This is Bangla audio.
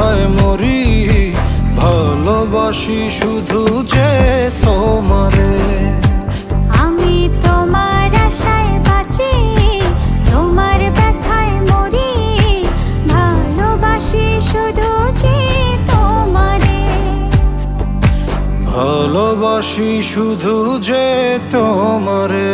ব্যথায় মরি, ভালোবাসি শুধু যে তোমারে। আমি তোমার আশায় বাঁচি, তোমার ব্যথায় মরি, ভালোবাসি শুধু যে তোমারে। ভালোবাসি শুধু যে তোমারে।